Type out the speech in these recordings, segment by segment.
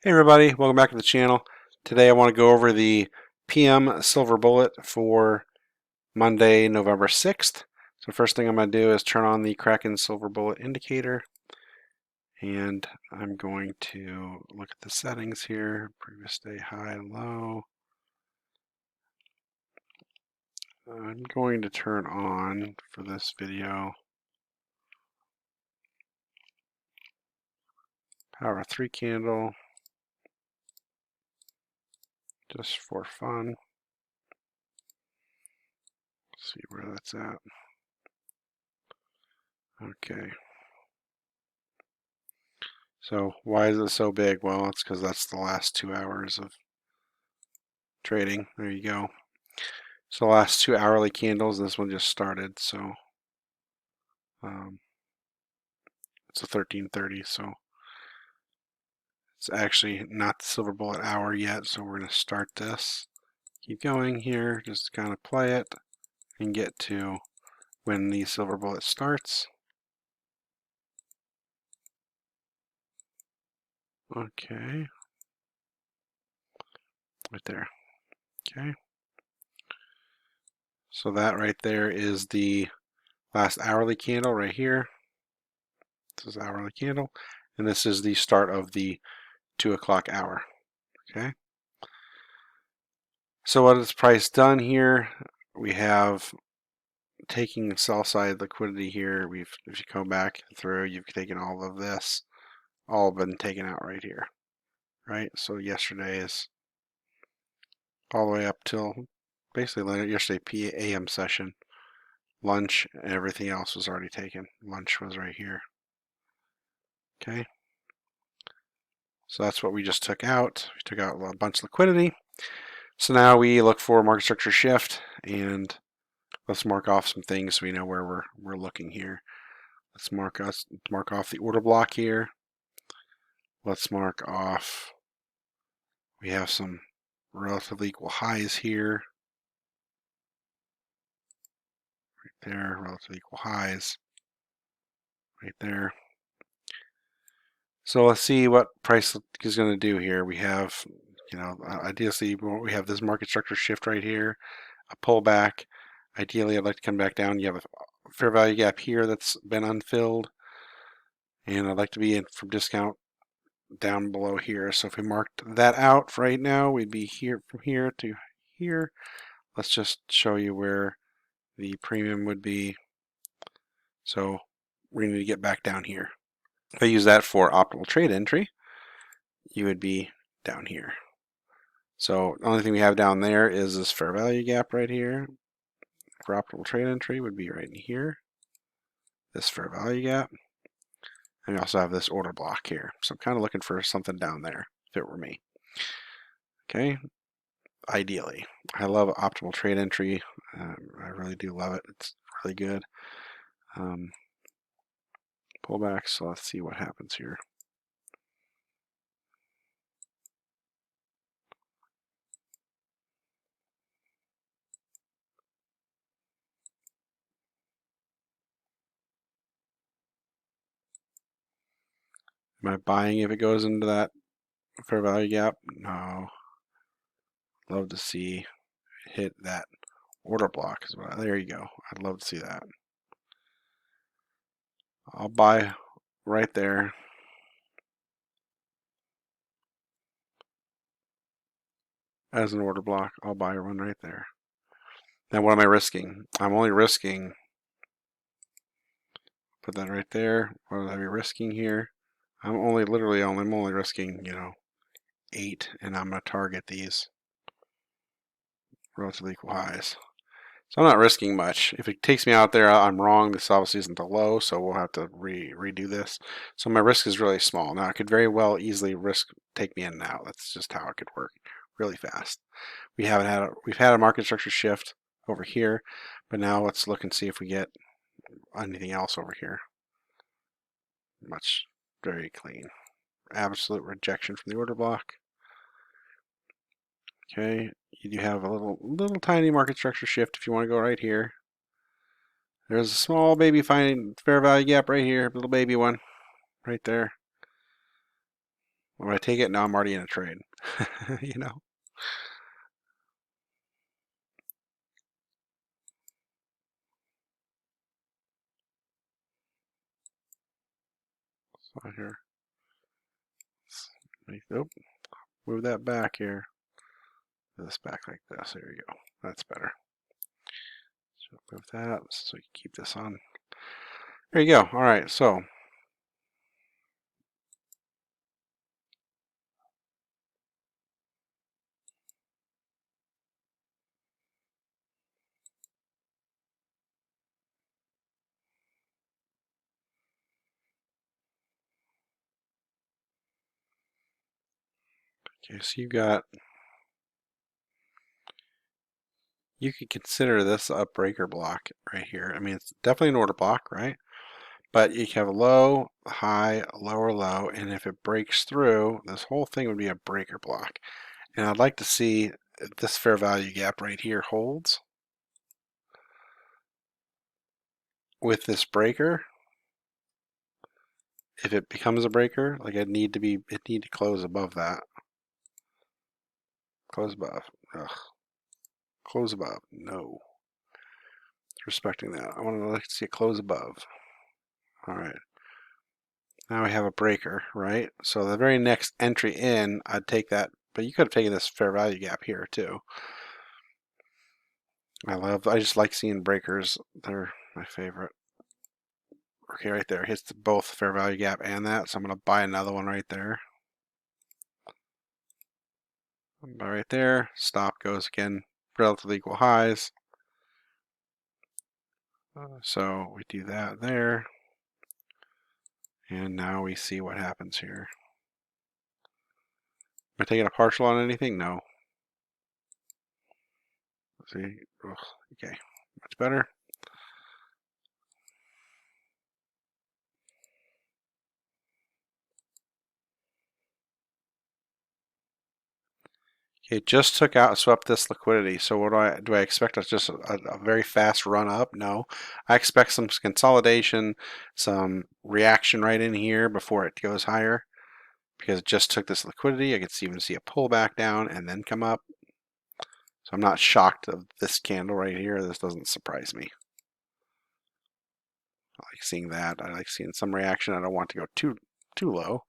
Hey everybody, welcome back to the channel. Today I want to go over the PM Silver Bullet for Monday, November 6th. So first thing I'm going to do is turn on the Kraken Silver Bullet indicator, and I'm going to look at the settings here, previous day high and low. I'm going to turn on, for this video, power 3 candle, just for fun. Let's see where that's at. Okay. So why is it so big? Well, it's because that's the last 2 hours of trading. There you go. So the last 2 hourly candles, this one just started, so it's a 13:30, so it's actually not the silver bullet hour yet, so we're going to start this. Keep going here, just kind of play it and get to when the silver bullet starts. Okay. Right there. Okay. So that right there is the last hourly candle right here. This is hourly candle, and this is the start of the 2 o'clock hour. Okay. So what is price done here? We have taking sell side liquidity here. If you come back through, you've taken all of this, all been taken out right here, right? So yesterday is all the way up till basically yesterday AM session. Lunch and everything else was already taken. Lunch was right here. Okay. So that's what we just took out. We took out a bunch of liquidity. So now we look for market structure shift, and let's mark off some things so we know where we're looking here. Let's mark off the order block here. Let's mark off, we have some relatively equal highs here. Right there, relatively equal highs. Right there. So let's see what price is going to do here. We have, ideally we have this market structure shift right here, a pullback. Ideally, I'd like to come back down. You have a fair value gap here that's been unfilled, and I'd like to be in from discount down below here. So if we marked that out right now, we'd be here from here to here. Let's just show you where the premium would be. So we need to get back down here. If I use that for optimal trade entry, you would be down here. So the only thing we have down there is this fair value gap right here. For optimal trade entry would be right in here. This fair value gap. And we also have this order block here. So I'm kind of looking for something down there if it were me. Okay, ideally. I love optimal trade entry. I really do love it. It's really good. Pullback, so let's see what happens here. Am I buying if it goes into that fair value gap? No. Love to see it hit that order block as well. There you go. I'd love to see that. I'll buy right there. As an order block, I'll buy one right there. Now what am I risking? I'm only risking, put that right there. What would I be risking here? I'm only risking, 8, and I'm going to target these relatively equal highs. So I'm not risking much. If it takes me out there, I'm wrong. This obviously isn't the low, so we'll have to redo this. So my risk is really small. Now, I could very well easily take me in and out. That's just how it could work really fast. We've had a market structure shift over here, but now let's look and see if we get anything else over here. Very clean. Absolute rejection from the order block. Okay, you do have a little tiny market structure shift if you want to go right here. There's a small baby fair value gap right here, little baby one right there. When I take it, now I'm already in a trade. You know? So here, nope, move that back here. This back like this. There you go. That's better. So move that so you keep this on. There you go. All right. So okay. So you could consider this a breaker block right here. I mean, it's definitely an order block, right? But you have a low, high, lower, low, and if it breaks through, this whole thing would be a breaker block. And I'd like to see if this fair value gap right here holds with this breaker. If it becomes a breaker, like it need to close above that. Close above. Ugh. Close above. No. Respecting that. I want to like to see it close above. All right. Now we have a breaker, right? So the very next entry in, I'd take that, but you could have taken this fair value gap here too. I just like seeing breakers. They're my favorite. Okay, right there. Hits both fair value gap and that. So I'm going to buy another one right there. Buy right there. Stop goes again. Relatively equal highs. So we do that there. And now we see what happens here. Am I taking a partial on anything? No. See? Ugh, okay. Much better. It just took out and swept this liquidity. So what do I expect? Just a very fast run up? No. I expect some consolidation, some reaction right in here before it goes higher because it just took this liquidity. I could even see a pullback down and then come up. So I'm not shocked of this candle right here. This doesn't surprise me. I like seeing that. I like seeing some reaction. I don't want to go too low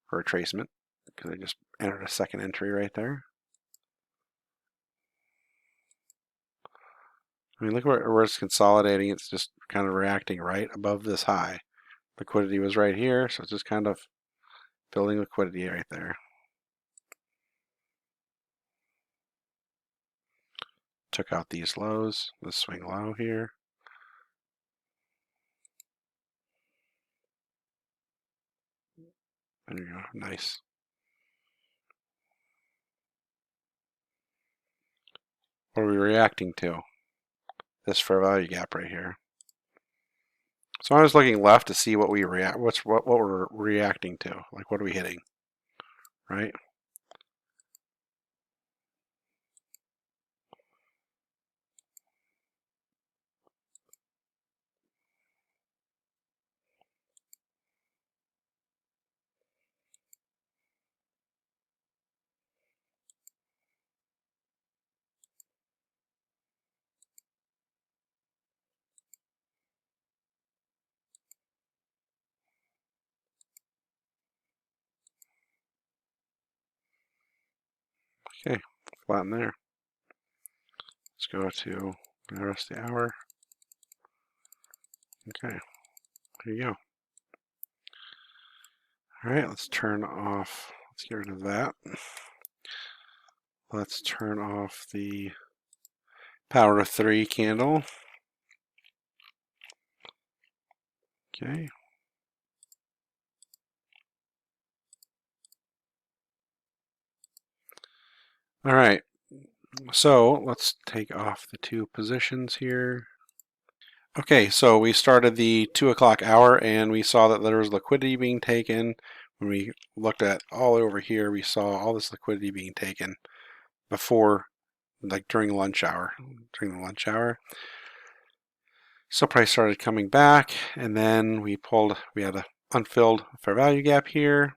for retracement because I just entered a second entry right there. I mean, look where it's consolidating. It's just kind of reacting right above this high. Liquidity was right here, so it's just kind of building liquidity right there. Took out these lows, the swing low here. There you go, nice. What are we reacting to? This fair value gap right here. So I was looking left to see what what we're reacting to. Like what are we hitting? Right? Okay, flatten there. Let's go to the rest of the hour. Okay, there you go. All right, let's turn off, let's get rid of that. Let's turn off the power of 3 candle. Okay. All right. So let's take off the 2 positions here. Okay, so we started the 2 o'clock hour and we saw that there was liquidity being taken. When we looked at all over here, we saw all this liquidity being taken before, like during lunch hour. During the lunch hour. So price started coming back and then we had an unfilled fair value gap here.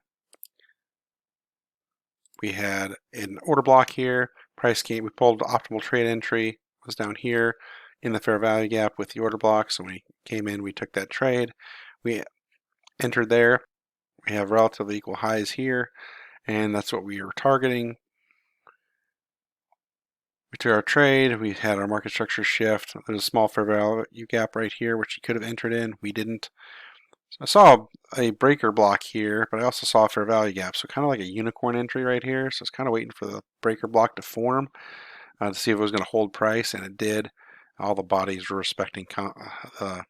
we had an order block here. Price came, we pulled optimal trade entry, was down here in the fair value gap with the order block. So when we came in, we took that trade. We entered there. We have relatively equal highs here, and that's what we were targeting. We took our trade. We had our market structure shift. There's a small fair value gap right here, which you could have entered in. We didn't. So I saw a breaker block here, but I also saw a fair value gap. So kind of like a unicorn entry right here. So it's kind of waiting for the breaker block to form to see if it was going to hold price, and it did. All the bodies were respecting the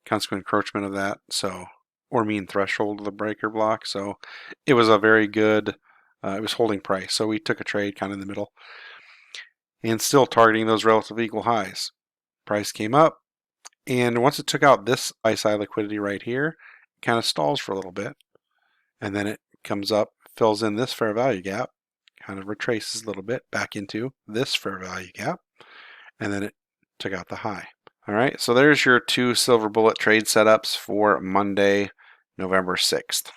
consequent encroachment of that, so or mean threshold of the breaker block. So it was a very good. It was holding price. So we took a trade kind of in the middle, and still targeting those relative equal highs. Price came up, and once it took out this buy side liquidity right here, it kind of stalls for a little bit, and then it comes up, fills in this fair value gap, kind of retraces a little bit back into this fair value gap, and then it took out the high. All right, so there's your 2 silver bullet trade setups for Monday, November 6th.